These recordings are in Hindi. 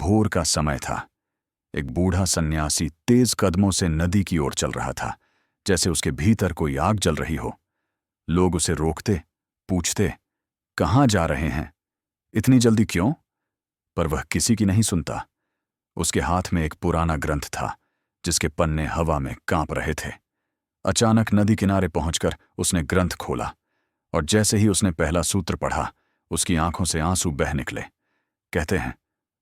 भोर का समय था। एक बूढ़ा सन्यासी तेज कदमों से नदी की ओर चल रहा था, जैसे उसके भीतर कोई आग जल रही हो। लोग उसे रोकते, पूछते, कहाँ जा रहे हैं, इतनी जल्दी क्यों? पर वह किसी की नहीं सुनता। उसके हाथ में एक पुराना ग्रंथ था, जिसके पन्ने हवा में कांप रहे थे। अचानक नदी किनारे पहुंचकर उसने ग्रंथ खोला, और जैसे ही उसने पहला सूत्र पढ़ा, उसकी आंखों से आंसू बह निकले। कहते हैं,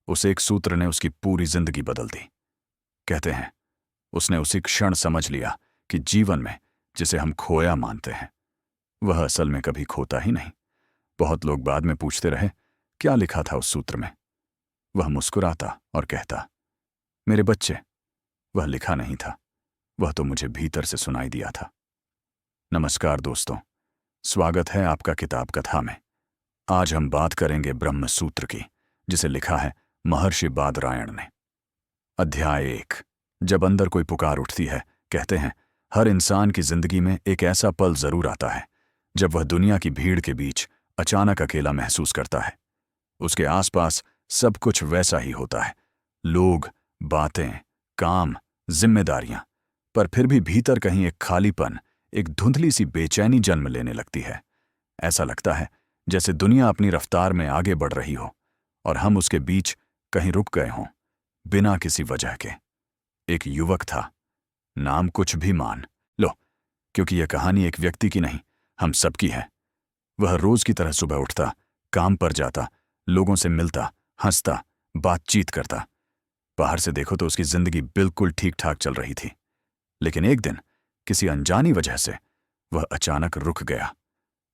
उस एक सूत्र ने उसकी पूरी जिंदगी बदल दी। कहते हैं, उसने उसी क्षण समझ लिया कि जीवन में जिसे हम खोया मानते हैं, वह असल में कभी खोता ही नहीं। बहुत लोग बाद में पूछते रहे, क्या लिखा था उस सूत्र में? वह मुस्कुराता और कहता, मेरे बच्चे, वह लिखा नहीं था, वह तो मुझे भीतर से सुनाई दिया था। नमस्कार दोस्तों, स्वागत है आपका किताब कथा में। आज हम बात करेंगे ब्रह्म सूत्र की, जिसे लिखा है महर्षि बादरायण ने। अध्याय 1। जब अंदर कोई पुकार उठती है, कहते हैं, हर इंसान की जिंदगी में एक ऐसा पल जरूर आता है जब वह दुनिया की भीड़ के बीच अचानक अकेला महसूस करता है। उसके आसपास सब कुछ वैसा ही होता है, लोग, बातें, काम, जिम्मेदारियां, पर फिर भी भीतर कहीं एक खालीपन, एक धुंधली सी बेचैनी जन्म लेने लगती है। ऐसा लगता है जैसे दुनिया अपनी रफ्तार में आगे बढ़ रही हो और हम उसके बीच कहीं रुक गए हों, बिना किसी वजह के। एक युवक था, नाम कुछ भी मान लो, क्योंकि यह कहानी एक व्यक्ति की नहीं, हम सबकी है। वह रोज की तरह सुबह उठता, काम पर जाता, लोगों से मिलता, हंसता, बातचीत करता। बाहर से देखो तो उसकी जिंदगी बिल्कुल ठीक ठाक चल रही थी। लेकिन एक दिन किसी अनजानी वजह से वह अचानक रुक गया।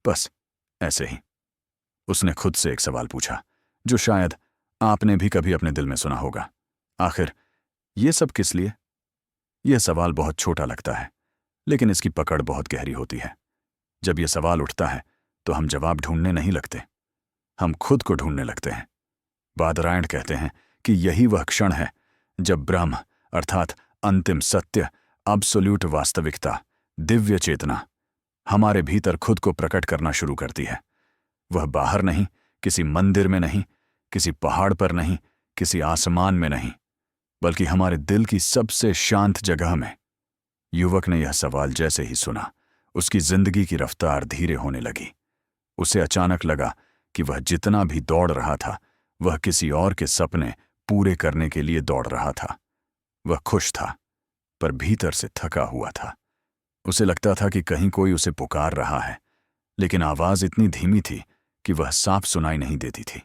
बस ऐसे ही। उसने खुद से एक सवाल पूछा, जो शायद आपने भी कभी अपने दिल में सुना होगा। आखिर ये सब किस लिए? यह सवाल बहुत छोटा लगता है, लेकिन इसकी पकड़ बहुत गहरी होती है। जब यह सवाल उठता है तो हम जवाब ढूंढने नहीं लगते, हम खुद को ढूंढने लगते हैं। बादरायण कहते हैं कि यही वह क्षण है जब ब्रह्म, अर्थात अंतिम सत्य, अब्सोल्यूट वास्तविकता, दिव्य चेतना हमारे भीतर खुद को प्रकट करना शुरू करती है। वह बाहर नहीं, किसी मंदिर में नहीं, किसी पहाड़ पर नहीं, किसी आसमान में नहीं, बल्कि हमारे दिल की सबसे शांत जगह में। युवक ने यह सवाल जैसे ही सुना, उसकी जिंदगी की रफ्तार धीरे होने लगी। उसे अचानक लगा कि वह जितना भी दौड़ रहा था, वह किसी और के सपने पूरे करने के लिए दौड़ रहा था। वह खुश था, पर भीतर से थका हुआ था। उसे लगता था कि कहीं कोई उसे पुकार रहा है, लेकिन आवाज इतनी धीमी थी कि वह साफ सुनाई नहीं देती थी।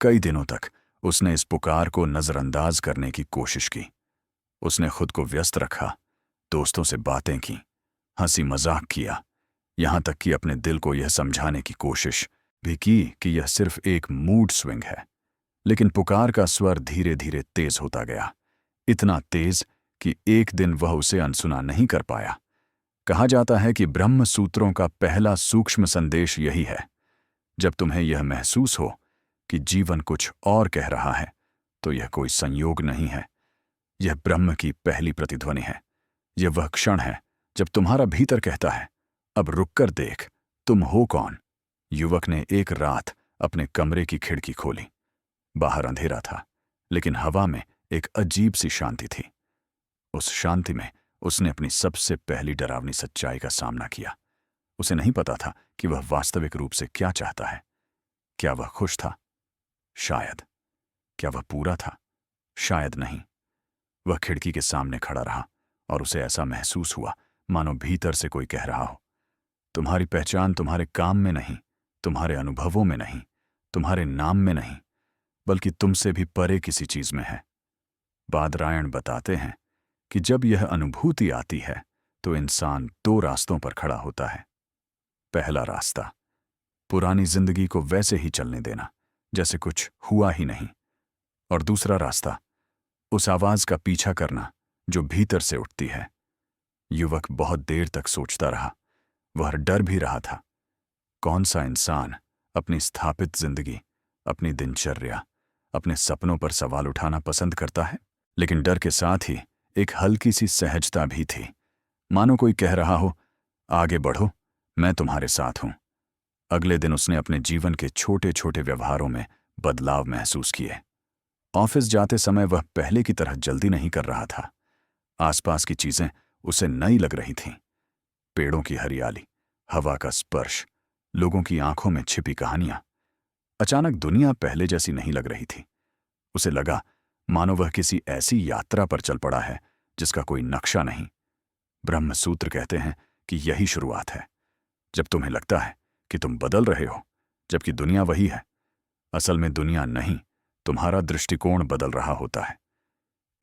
कई दिनों तक उसने इस पुकार को नजरअंदाज करने की कोशिश की। उसने खुद को व्यस्त रखा, दोस्तों से बातें की, हंसी मजाक किया, यहां तक कि अपने दिल को यह समझाने की कोशिश भी की कि यह सिर्फ एक मूड स्विंग है। लेकिन पुकार का स्वर धीरे धीरे तेज होता गया, इतना तेज कि एक दिन वह उसे अनसुना नहीं कर पाया। कहा जाता है कि ब्रह्म सूत्रों का पहला सूक्ष्म संदेश यही है, जब तुम्हें यह महसूस हो कि जीवन कुछ और कह रहा है, तो यह कोई संयोग नहीं है, यह ब्रह्म की पहली प्रतिध्वनि है। यह वह क्षण है जब तुम्हारा भीतर कहता है, अब रुककर देख, तुम हो कौन। युवक ने एक रात अपने कमरे की खिड़की खोली। बाहर अंधेरा था, लेकिन हवा में एक अजीब सी शांति थी। उस शांति में उसने अपनी सबसे पहली डरावनी सच्चाई का सामना किया। उसे नहीं पता था कि वह वास्तविक रूप से क्या चाहता है। क्या वह खुश था? शायद। क्या वह पूरा था? शायद नहीं। वह खिड़की के सामने खड़ा रहा और उसे ऐसा महसूस हुआ मानो भीतर से कोई कह रहा हो, तुम्हारी पहचान तुम्हारे काम में नहीं, तुम्हारे अनुभवों में नहीं, तुम्हारे नाम में नहीं, बल्कि तुमसे भी परे किसी चीज में है। बादरायण बताते हैं कि जब यह अनुभूति आती है तो इंसान दो रास्तों पर खड़ा होता है। पहला रास्ता, पुरानी जिंदगी को वैसे ही चलने देना जैसे कुछ हुआ ही नहीं। और दूसरा रास्ता, उस आवाज का पीछा करना जो भीतर से उठती है। युवक बहुत देर तक सोचता रहा। वह डर भी रहा था। कौन सा इंसान अपनी स्थापित जिंदगी, अपनी दिनचर्या, अपने सपनों पर सवाल उठाना पसंद करता है? लेकिन डर के साथ ही एक हल्की सी सहजता भी थी, मानो कोई कह रहा हो, आगे बढ़ो, मैं तुम्हारे साथ हूं। अगले दिन उसने अपने जीवन के छोटे छोटे व्यवहारों में बदलाव महसूस किए। ऑफिस जाते समय वह पहले की तरह जल्दी नहीं कर रहा था। आसपास की चीजें उसे नई लग रही थीं। पेड़ों की हरियाली, हवा का स्पर्श, लोगों की आंखों में छिपी कहानियां। अचानक दुनिया पहले जैसी नहीं लग रही थी। उसे लगा मानो वह किसी ऐसी यात्रा पर चल पड़ा है जिसका कोई नक्शा नहीं। ब्रह्म सूत्र कहते हैं कि यही शुरुआत है, जब तुम्हें लगता है कि तुम बदल रहे हो, जबकि दुनिया वही है। असल में दुनिया नहीं, तुम्हारा दृष्टिकोण बदल रहा होता है।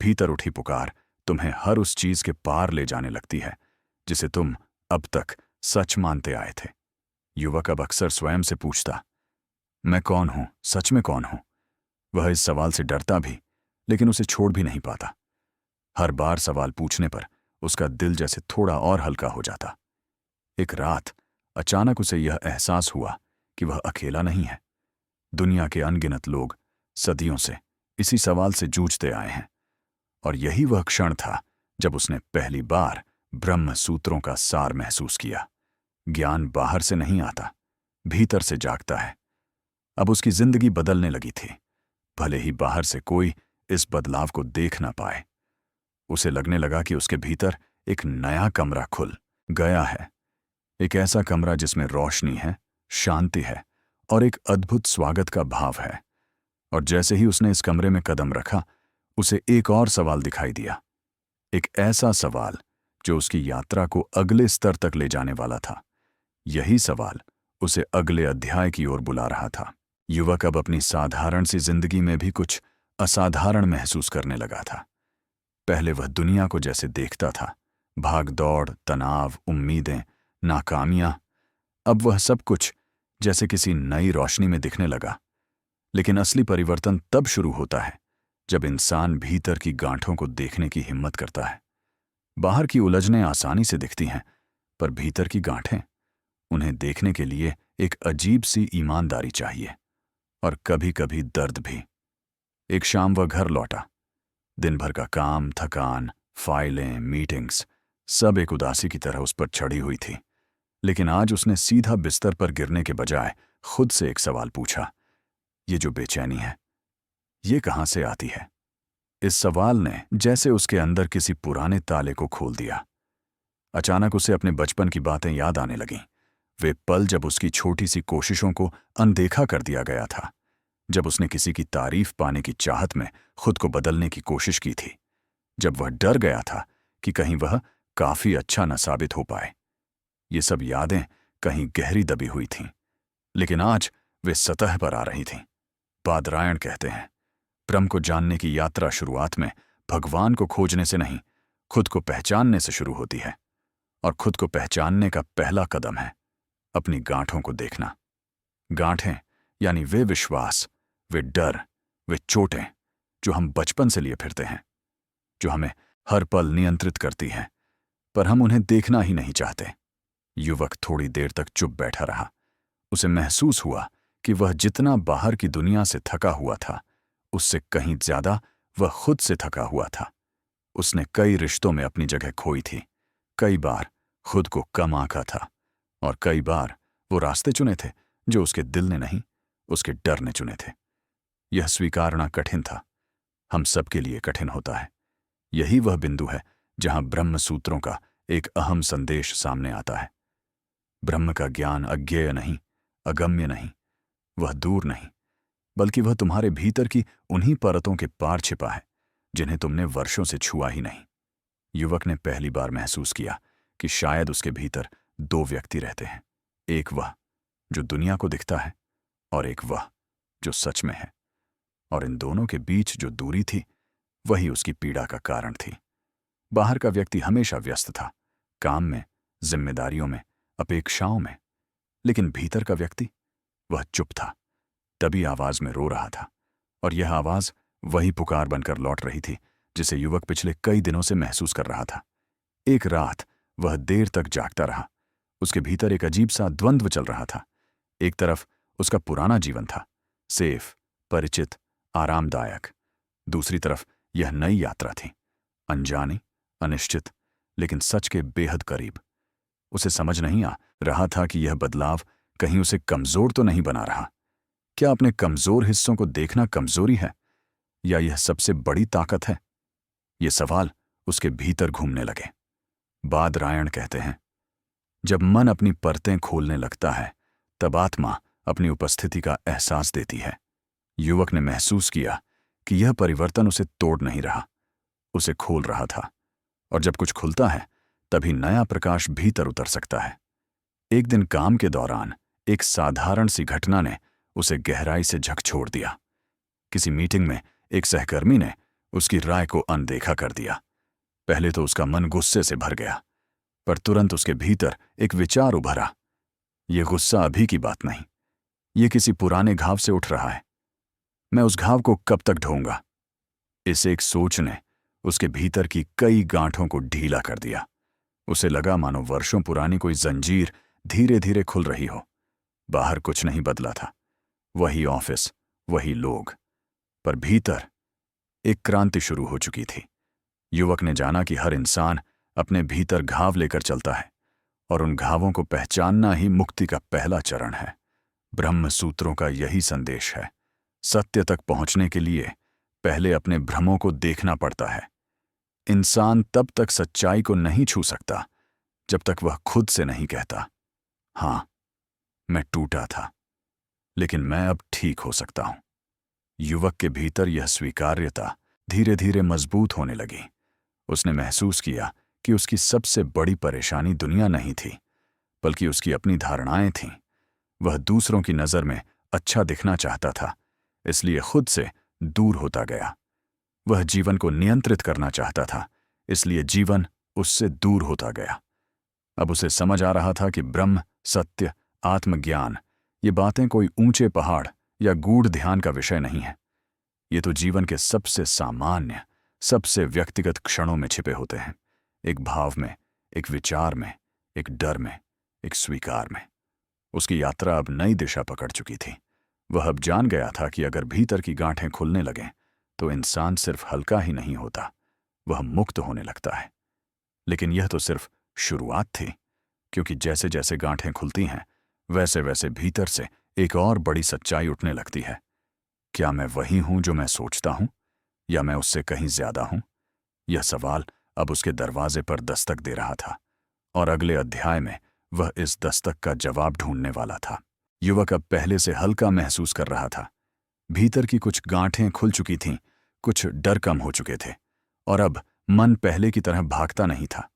भीतर उठी पुकार तुम्हें हर उस चीज के पार ले जाने लगती है जिसे तुम अब तक सच मानते आए थे। युवक अब अक्सर स्वयं से पूछता, मैं कौन हूं, सच में कौन हूं? वह इस सवाल से डरता भी, लेकिन उसे छोड़ भी नहीं पाता। हर बार सवाल पूछने पर उसका दिल जैसे थोड़ा और हल्का हो जाता। एक रात अचानक उसे यह एहसास हुआ कि वह अकेला नहीं है। दुनिया के अनगिनत लोग सदियों से इसी सवाल से जूझते आए हैं, और यही वह क्षण था जब उसने पहली बार ब्रह्म सूत्रों का सार महसूस किया। ज्ञान बाहर से नहीं आता, भीतर से जागता है। अब उसकी जिंदगी बदलने लगी थी, भले ही बाहर से कोई इस बदलाव को देख ना पाए। उसे लगने लगा कि उसके भीतर एक नया कमरा खुल गया है, एक ऐसा कमरा जिसमें रोशनी है, शांति है और एक अद्भुत स्वागत का भाव है। और जैसे ही उसने इस कमरे में कदम रखा, उसे एक और सवाल दिखाई दिया, एक ऐसा सवाल जो उसकी यात्रा को अगले स्तर तक ले जाने वाला था। यही सवाल उसे अगले अध्याय की ओर बुला रहा था। युवक अब अपनी साधारण सी जिंदगी में भी कुछ असाधारण महसूस करने लगा था। पहले वह दुनिया को जैसे देखता था, भाग दौड़, तनाव, उम्मीदें, नाकामियां, अब वह सब कुछ जैसे किसी नई रोशनी में दिखने लगा। लेकिन असली परिवर्तन तब शुरू होता है जब इंसान भीतर की गांठों को देखने की हिम्मत करता है। बाहर की उलझनें आसानी से दिखती हैं, पर भीतर की गांठें, उन्हें देखने के लिए एक अजीब सी ईमानदारी चाहिए, और कभी कभी दर्द भी। एक शाम वह घर लौटा। दिन भर का काम, थकान, फाइलें, मीटिंग्स, सब एक उदासी की तरह उस पर चढ़ी हुई थी। लेकिन आज उसने सीधा बिस्तर पर गिरने के बजाय खुद से एक सवाल पूछा, ये जो बेचैनी है, ये कहां से आती है? इस सवाल ने जैसे उसके अंदर किसी पुराने ताले को खोल दिया। अचानक उसे अपने बचपन की बातें याद आने लगीं। वे पल जब उसकी छोटी सी कोशिशों को अनदेखा कर दिया गया था, जब उसने किसी की तारीफ पाने की चाहत में खुद को बदलने की कोशिश की थी, जब वह डर गया था कि कहीं वह काफी अच्छा न साबित हो पाए। ये सब यादें कहीं गहरी दबी हुई थीं, लेकिन आज वे सतह पर आ रही थीं। बादरायण कहते हैं, ब्रह्म को जानने की यात्रा शुरुआत में भगवान को खोजने से नहीं, खुद को पहचानने से शुरू होती है। और खुद को पहचानने का पहला कदम है अपनी गांठों को देखना। गांठें यानी वे विश्वास, वे डर, वे चोटें जो हम बचपन से लिए फिरते हैं, जो हमें हर पल नियंत्रित करती हैं, पर हम उन्हें देखना ही नहीं चाहते। युवक थोड़ी देर तक चुप बैठा रहा। उसे महसूस हुआ कि वह जितना बाहर की दुनिया से थका हुआ था, उससे कहीं ज्यादा वह खुद से थका हुआ था। उसने कई रिश्तों में अपनी जगह खोई थी, कई बार खुद को कम आंका था, और कई बार वो रास्ते चुने थे जो उसके दिल ने नहीं, उसके डर ने चुने थे। यह स्वीकारना कठिन था, हम सबके लिए कठिन होता है। यही वह बिंदु है जहां ब्रह्म सूत्रों का एक अहम संदेश सामने आता है। ब्रह्म का ज्ञान अज्ञेय नहीं, अगम्य नहीं, वह दूर नहीं, बल्कि वह तुम्हारे भीतर की उन्हीं परतों के पार छिपा है जिन्हें तुमने वर्षों से छुआ ही नहीं। युवक ने पहली बार महसूस किया कि शायद उसके भीतर दो व्यक्ति रहते हैं, एक वह जो दुनिया को दिखता है और एक वह जो सच में है। और इन दोनों के बीच जो दूरी थी, वही उसकी पीड़ा का कारण थी। बाहर का व्यक्ति हमेशा व्यस्त था, काम में, जिम्मेदारियों में, अपेक्षाओं में, लेकिन भीतर का व्यक्ति, वह चुप था, तभी आवाज में रो रहा था। और यह आवाज वही पुकार बनकर लौट रही थी जिसे युवक पिछले कई दिनों से महसूस कर रहा था। एक रात वह देर तक जागता रहा। उसके भीतर एक अजीब सा द्वंद्व चल रहा था। एक तरफ उसका पुराना जीवन था, सेफ, परिचित, आरामदायक। दूसरी तरफ यह नई यात्रा थी, अनजानी, अनिश्चित, लेकिन सच के बेहद करीब। उसे समझ नहीं आ रहा था कि यह बदलाव कहीं उसे कमजोर तो नहीं बना रहा। क्या अपने कमजोर हिस्सों को देखना कमजोरी है, या यह सबसे बड़ी ताकत है? ये सवाल उसके भीतर घूमने लगे। बादरायण कहते हैं, जब मन अपनी परतें खोलने लगता है तब आत्मा अपनी उपस्थिति का एहसास देती है। युवक ने महसूस किया कि यह परिवर्तन उसे तोड़ नहीं रहा, उसे खोल रहा था। और जब कुछ खुलता है तभी नया प्रकाश भीतर उतर सकता है। एक दिन काम के दौरान एक साधारण सी घटना ने उसे गहराई से झकझोर दिया। किसी मीटिंग में एक सहकर्मी ने उसकी राय को अनदेखा कर दिया। पहले तो उसका मन गुस्से से भर गया, पर तुरंत उसके भीतर एक विचार उभरा। ये गुस्सा अभी की बात नहीं, ये किसी पुराने घाव से उठ रहा है। मैं उस घाव को कब तक ढोऊंगा? इस एक सोच ने उसके भीतर की कई गांठों को ढीला कर दिया। उसे लगा मानो वर्षों पुरानी कोई जंजीर धीरे धीरे खुल रही हो। बाहर कुछ नहीं बदला था, वही ऑफिस, वही लोग, पर भीतर एक क्रांति शुरू हो चुकी थी। युवक ने जाना कि हर इंसान अपने भीतर घाव लेकर चलता है और उन घावों को पहचानना ही मुक्ति का पहला चरण है। ब्रह्म सूत्रों का यही संदेश है। सत्य तक पहुंचने के लिए पहले अपने भ्रमों को देखना पड़ता है। इंसान तब तक सच्चाई को नहीं छू सकता जब तक वह खुद से नहीं कहता, हाँ, मैं टूटा था, लेकिन मैं अब ठीक हो सकता हूं। युवक के भीतर यह स्वीकार्यता धीरे धीरे मजबूत होने लगी। उसने महसूस किया कि उसकी सबसे बड़ी परेशानी दुनिया नहीं थी, बल्कि उसकी अपनी धारणाएं थीं। वह दूसरों की नज़र में अच्छा दिखना चाहता था, इसलिए खुद से दूर होता गया। वह जीवन को नियंत्रित करना चाहता था, इसलिए जीवन उससे दूर होता गया। अब उसे समझ आ रहा था कि ब्रह्म, सत्य, आत्मज्ञान ये बातें कोई ऊंचे पहाड़ या गूढ़ ध्यान का विषय नहीं है। ये तो जीवन के सबसे सामान्य, सबसे व्यक्तिगत क्षणों में छिपे होते हैं। एक भाव में, एक विचार में, एक डर में, एक स्वीकार में। उसकी यात्रा अब नई दिशा पकड़ चुकी थी। वह अब जान गया था कि अगर भीतर की गांठें खुलने लगें तो इंसान सिर्फ हल्का ही नहीं होता, वह मुक्त होने लगता है। लेकिन यह तो सिर्फ शुरुआत थी, क्योंकि जैसे जैसे गांठें खुलती हैं वैसे वैसे भीतर से एक और बड़ी सच्चाई उठने लगती है। क्या मैं वही हूं जो मैं सोचता हूं, या मैं उससे कहीं ज्यादा हूं? यह सवाल अब उसके दरवाजे पर दस्तक दे रहा था, और अगले अध्याय में वह इस दस्तक का जवाब ढूंढने वाला था। युवक अब पहले से हल्का महसूस कर रहा था। भीतर की कुछ गांठें खुल चुकी थीं, कुछ डर कम हो चुके थे, और अब मन पहले की तरह भागता नहीं था।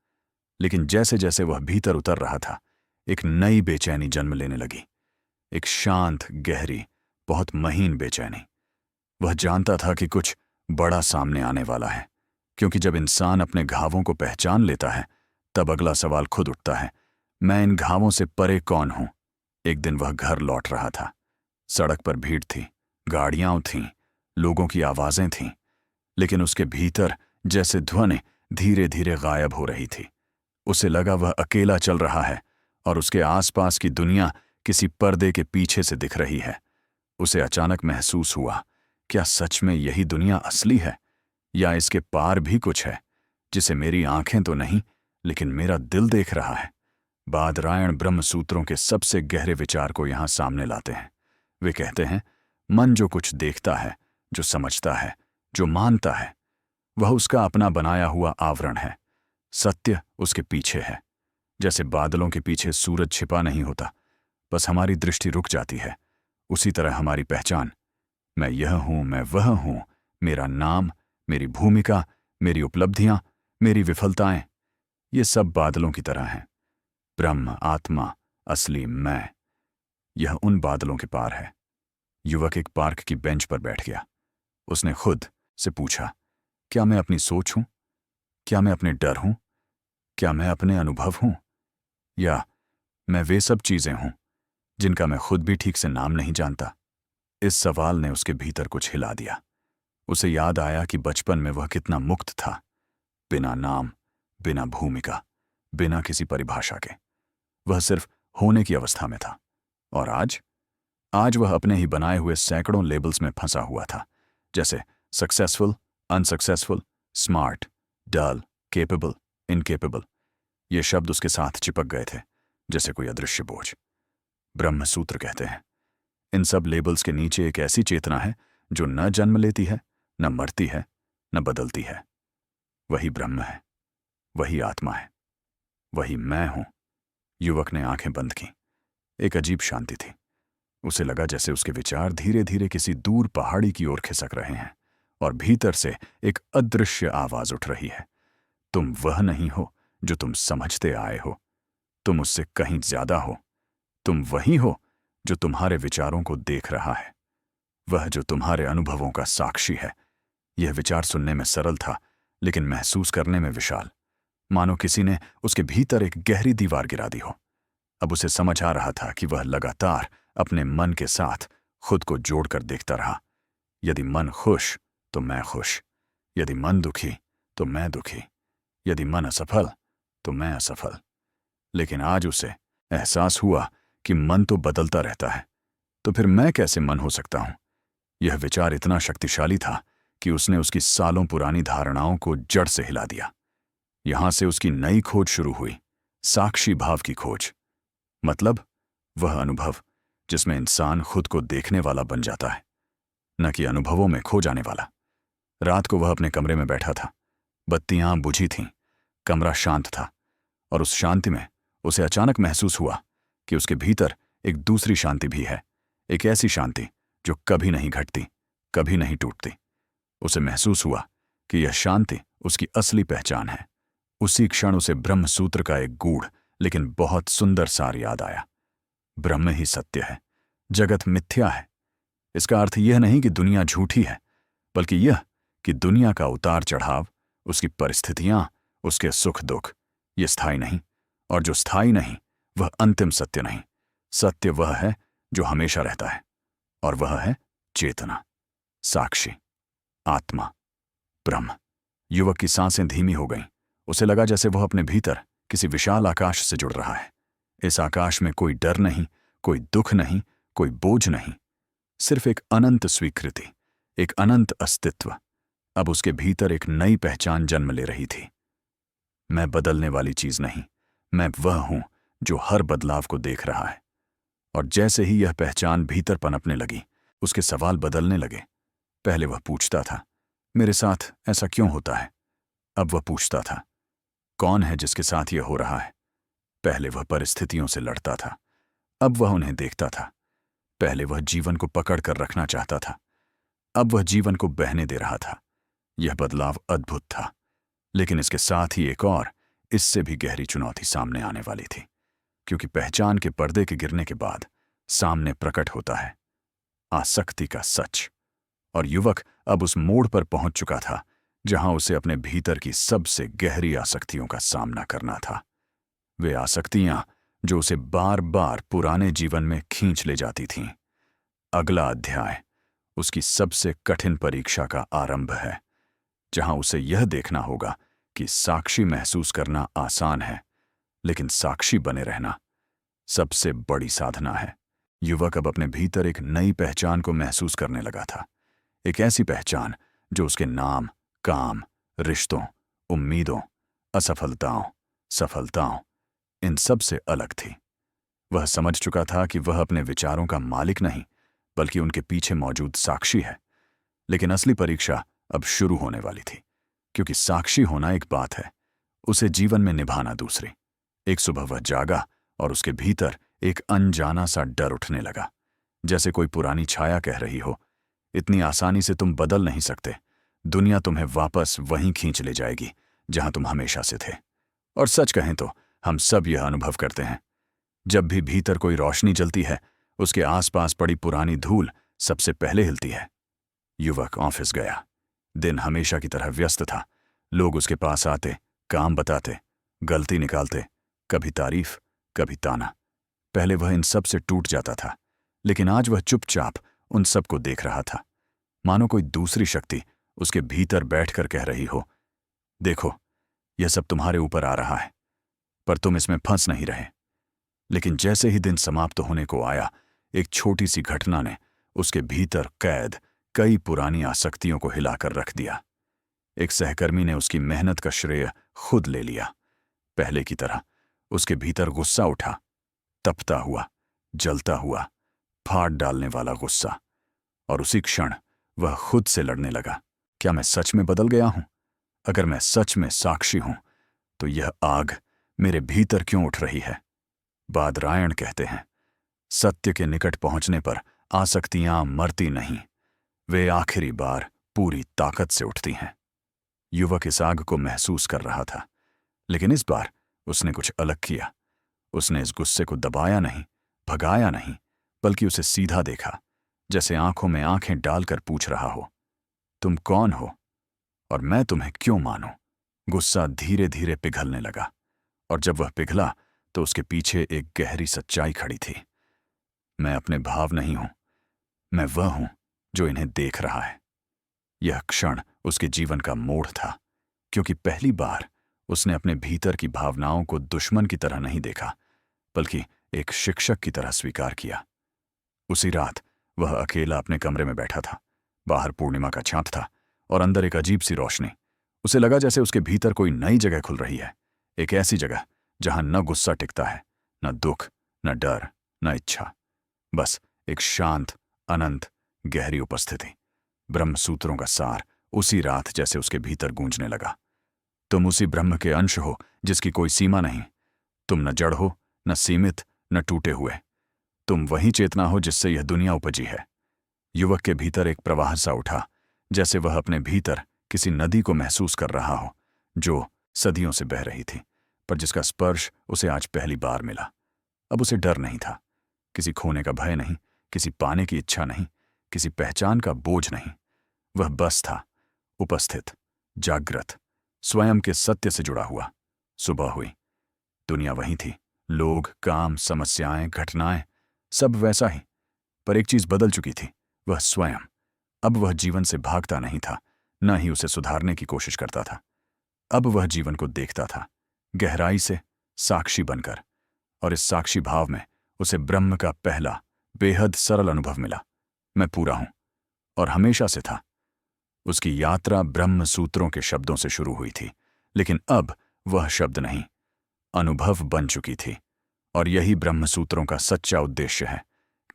लेकिन जैसे जैसे वह भीतर उतर रहा था, एक नई बेचैनी जन्म लेने लगी। एक शांत, गहरी, बहुत महीन बेचैनी। वह जानता था कि कुछ बड़ा सामने आने वाला है, क्योंकि जब इंसान अपने घावों को पहचान लेता है तब अगला सवाल खुद उठता है, मैं इन घावों से परे कौन हूं? एक दिन वह घर लौट रहा था। सड़क पर भीड़ थी, गाड़ियां थीं, लोगों की आवाजें थीं, लेकिन उसके भीतर जैसे ध्वनि धीरे धीरे गायब हो रही थी। उसे लगा वह अकेला चल रहा है और उसके आसपास की दुनिया किसी पर्दे के पीछे से दिख रही है। उसे अचानक महसूस हुआ, क्या सच में यही दुनिया असली है, या इसके पार भी कुछ है जिसे मेरी आंखें तो नहीं लेकिन मेरा दिल देख रहा है? बादरायण ब्रह्म सूत्रों के सबसे गहरे विचार को यहां सामने लाते हैं। वे कहते हैं, मन जो कुछ देखता है, जो समझता है, जो मानता है, वह उसका अपना बनाया हुआ आवरण है। सत्य उसके पीछे है। जैसे बादलों के पीछे सूरज छिपा नहीं होता, बस हमारी दृष्टि रुक जाती है, उसी तरह हमारी पहचान, मैं यह हूं, मैं वह हूं, मेरा नाम, मेरी भूमिका, मेरी उपलब्धियां, मेरी विफलताएं, ये सब बादलों की तरह हैं। ब्रह्म, आत्मा, असली मैं, यह उन बादलों के पार है। युवक एक पार्क की बेंच पर बैठ गया। उसने खुद से पूछा, क्या मैं अपनी सोच हूं? क्या मैं अपने डर हूं? क्या मैं अपने अनुभव हूं? या मैं वे सब चीजें हूं जिनका मैं खुद भी ठीक से नाम नहीं जानता? इस सवाल ने उसके भीतर कुछ हिला दिया। उसे याद आया कि बचपन में वह कितना मुक्त था, बिना नाम, बिना भूमिका, बिना किसी परिभाषा के। वह सिर्फ होने की अवस्था में था। और आज वह अपने ही बनाए हुए सैकड़ों लेबल्स में फंसा हुआ था, जैसे सक्सेसफुल, अनसक्सेसफुल, स्मार्ट, डल, केपेबल, इनकेपेबल। ये शब्द उसके साथ चिपक गए थे जैसे कोई अदृश्य बोझ। ब्रह्म सूत्र कहते हैं, इन सब लेबल्स के नीचे एक ऐसी चेतना है जो न जन्म लेती है, न मरती है न बदलती है। वही ब्रह्म है, वही आत्मा है, वही मैं हूं। युवक ने आंखें बंद की। एक अजीब शांति थी। उसे लगा जैसे उसके विचार धीरे धीरे किसी दूर पहाड़ी की ओर खिसक रहे हैं और भीतर से एक अदृश्य आवाज उठ रही है। तुम वह नहीं हो जो तुम समझते आए हो, तुम उससे कहीं ज्यादा हो। तुम वही हो जो तुम्हारे विचारों को देख रहा है, वह जो तुम्हारे अनुभवों का साक्षी है। यह विचार सुनने में सरल था, लेकिन महसूस करने में विशाल, मानो किसी ने उसके भीतर एक गहरी दीवार गिरा दी हो। अब उसे समझ आ रहा था कि वह लगातार अपने मन के साथ खुद को जोड़कर देखता रहा। यदि मन खुश तो मैं खुश, यदि मन दुखी तो मैं दुखी, यदि मन असफल तो मैं असफल। लेकिन आज उसे एहसास हुआ कि मन तो बदलता रहता है, तो फिर मैं कैसे मन हो सकता हूं? यह विचार इतना शक्तिशाली था कि उसने उसकी सालों पुरानी धारणाओं को जड़ से हिला दिया। यहां से उसकी नई खोज शुरू हुई, साक्षी भाव की खोज। मतलब वह अनुभव जिसमें इंसान खुद को देखने वाला बन जाता है, न कि अनुभवों में खो जाने वाला। रात को वह अपने कमरे में बैठा था। बत्तियां बुझी थीं, कमरा शांत था, और उस शांति में उसे अचानक महसूस हुआ कि उसके भीतर एक दूसरी शांति भी है। एक ऐसी शांति जो कभी नहीं घटती, कभी नहीं टूटती। उसे महसूस हुआ कि यह शांति उसकी असली पहचान है। उसी क्षण उसे ब्रह्म सूत्र का एक गूढ़ लेकिन बहुत सुंदर सार याद आया। ब्रह्म ही सत्य है, जगत मिथ्या है। इसका अर्थ यह नहीं कि दुनिया झूठी है, बल्कि यह कि दुनिया का उतार चढ़ाव, उसकी परिस्थितियां, उसके सुख दुख, ये स्थायी नहीं, और जो स्थायी नहीं वह अंतिम सत्य नहीं। सत्य वह है जो हमेशा रहता है, और वह है चेतना, साक्षी, आत्मा, ब्रह्म। युवक की सांसें धीमी हो गईं। उसे लगा जैसे वह अपने भीतर किसी विशाल आकाश से जुड़ रहा है। इस आकाश में कोई डर नहीं, कोई दुख नहीं, कोई बोझ नहीं, सिर्फ एक अनंत स्वीकृति, एक अनंत अस्तित्व। अब उसके भीतर एक नई पहचान जन्म ले रही थी। मैं बदलने वाली चीज नहीं, मैं वह हूं जो हर बदलाव को देख रहा है। और जैसे ही यह पहचान भीतर पनपने लगी, उसके सवाल बदलने लगे। पहले वह पूछता था, मेरे साथ ऐसा क्यों होता है? अब वह पूछता था, कौन है जिसके साथ यह हो रहा है? पहले वह परिस्थितियों से लड़ता था, अब वह उन्हें देखता था। पहले वह जीवन को पकड़ कर रखना चाहता था, अब वह जीवन को बहने दे रहा था। यह बदलाव अद्भुत था, लेकिन इसके साथ ही एक और, इससे भी गहरी चुनौती सामने आने वाली थी। क्योंकि पहचान के पर्दे के गिरने के बाद सामने प्रकट होता है आसक्ति का सच। और युवक अब उस मोड़ पर पहुंच चुका था जहां उसे अपने भीतर की सबसे गहरी आसक्तियों का सामना करना था। वे आसक्तियां जो उसे बार बार पुराने जीवन में खींच ले जाती थीं। अगला अध्याय उसकी सबसे कठिन परीक्षा का आरंभ है, जहां उसे यह देखना होगा कि साक्षी महसूस करना आसान है, लेकिन साक्षी बने रहना सबसे बड़ी साधना है। युवक अब अपने भीतर एक नई पहचान को महसूस करने लगा था। एक ऐसी पहचान जो उसके नाम, काम, रिश्तों, उम्मीदों, असफलताओं, सफलताओं, इन सब से अलग थी। वह समझ चुका था कि वह अपने विचारों का मालिक नहीं, बल्कि उनके पीछे मौजूद साक्षी है। लेकिन असली परीक्षा अब शुरू होने वाली थी, क्योंकि साक्षी होना एक बात है, उसे जीवन में निभाना दूसरी। एक सुबह वह जागा और उसके भीतर एक अनजाना सा डर उठने लगा, जैसे कोई पुरानी छाया कह रही हो, इतनी आसानी से तुम बदल नहीं सकते। दुनिया तुम्हें वापस वहीं खींच ले जाएगी जहां तुम हमेशा से थे। और सच कहें तो हम सब यह अनुभव करते हैं। जब भी भीतर कोई रोशनी जलती है, उसके आसपास पड़ी पुरानी धूल सबसे पहले हिलती है। युवक ऑफिस गया। दिन हमेशा की तरह व्यस्त था। लोग उसके पास आते, काम बताते, गलती निकालते, कभी तारीफ, कभी ताना। पहले वह इन सब से टूट जाता था, लेकिन आज वह चुपचाप उन सबको देख रहा था, मानो कोई दूसरी शक्ति उसके भीतर बैठकर कह रही हो, देखो, यह सब तुम्हारे ऊपर आ रहा है, पर तुम इसमें फंस नहीं रहे। लेकिन जैसे ही दिन समाप्त होने को आया, एक छोटी सी घटना ने उसके भीतर कैद कई पुरानी आसक्तियों को हिलाकर रख दिया। एक सहकर्मी ने उसकी मेहनत का श्रेय खुद ले लिया। पहले की तरह उसके भीतर गुस्सा उठा, तपता हुआ, जलता हुआ, फाड़ डालने वाला गुस्सा। और उसी क्षण वह खुद से लड़ने लगा। क्या मैं सच में बदल गया हूं? अगर मैं सच में साक्षी हूं तो यह आग मेरे भीतर क्यों उठ रही है? बादरायण कहते हैं, सत्य के निकट पहुंचने पर आसक्तियां मरती नहीं, वे आखिरी बार पूरी ताकत से उठती हैं। युवक इस आग को महसूस कर रहा था, लेकिन इस बार उसने कुछ अलग किया। उसने इस गुस्से को दबाया नहीं, भगाया नहीं, बल्कि उसे सीधा देखा, जैसे आंखों में आंखें डालकर पूछ रहा हो, तुम कौन हो और मैं तुम्हें क्यों मानूं? गुस्सा धीरे धीरे पिघलने लगा, और जब वह पिघला तो उसके पीछे एक गहरी सच्चाई खड़ी थी। मैं अपने भाव नहीं हूं, मैं वह हूं जो इन्हें देख रहा है। यह क्षण उसके जीवन का मोड़ था, क्योंकि पहली बार उसने अपने भीतर की भावनाओं को दुश्मन की तरह नहीं देखा, बल्कि एक शिक्षक की तरह स्वीकार किया। उसी रात वह अकेला अपने कमरे में बैठा था। बाहर पूर्णिमा का चांद था और अंदर एक अजीब सी रोशनी। उसे लगा जैसे उसके भीतर कोई नई जगह खुल रही है, एक ऐसी जगह जहां न गुस्सा टिकता है, न दुख, न डर, न इच्छा, बस एक शांत, अनंत, गहरी उपस्थिति। ब्रह्म सूत्रों का सार उसी रात जैसे उसके भीतर गूंजने लगा। तुम उसी ब्रह्म के अंश हो जिसकी कोई सीमा नहीं। तुम न जड़ हो, न सीमित, न टूटे हुए। तुम वही चेतना हो जिससे यह दुनिया उपजी है। युवक के भीतर एक प्रवाह सा उठा, जैसे वह अपने भीतर किसी नदी को महसूस कर रहा हो, जो सदियों से बह रही थी, पर जिसका स्पर्श उसे आज पहली बार मिला। अब उसे डर नहीं था, किसी खोने का भय नहीं, किसी पाने की इच्छा नहीं, किसी पहचान का बोझ नहीं। वह बस था, उपस्थित, जागृत, स्वयं के सत्य से जुड़ा हुआ। सुबह हुई, दुनिया वही थी, लोग, काम, समस्याएं, घटनाएं, सब वैसा ही, पर एक चीज बदल चुकी थी, वह स्वयं। अब वह जीवन से भागता नहीं था, न ही उसे सुधारने की कोशिश करता था। अब वह जीवन को देखता था, गहराई से, साक्षी बनकर, और इस साक्षी भाव में उसे ब्रह्म का पहला, बेहद सरल अनुभव मिला। मैं पूरा हूं, और हमेशा से था। उसकी यात्रा ब्रह्म सूत्रों के शब्दों से शुरू हुई थी, लेकिन अब वह शब्द नहीं, अनुभव बन चुकी थी। और यही ब्रह्म सूत्रों का सच्चा उद्देश्य है,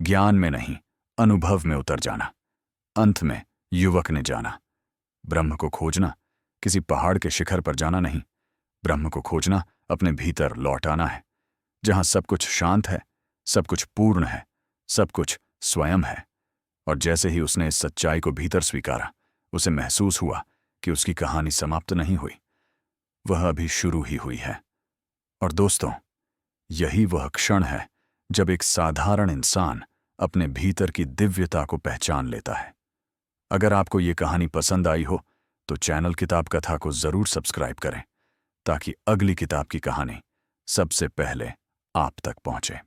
ज्ञान में नहीं, अनुभव में उतर जाना। अंत में युवक ने जाना, ब्रह्म को खोजना किसी पहाड़ के शिखर पर जाना नहीं, ब्रह्म को खोजना अपने भीतर लौट आना है, जहां सब कुछ शांत है, सब कुछ पूर्ण है, सब कुछ स्वयं है। और जैसे ही उसने इस सच्चाई को भीतर स्वीकारा, उसे महसूस हुआ कि उसकी कहानी समाप्त नहीं हुई, वह अभी शुरू ही हुई है। और दोस्तों, यही वह क्षण है जब एक साधारण इंसान अपने भीतर की दिव्यता को पहचान लेता है। अगर आपको ये कहानी पसंद आई हो तो चैनल किताब कथा को जरूर सब्सक्राइब करें, ताकि अगली किताब की कहानी सबसे पहले आप तक पहुंचे।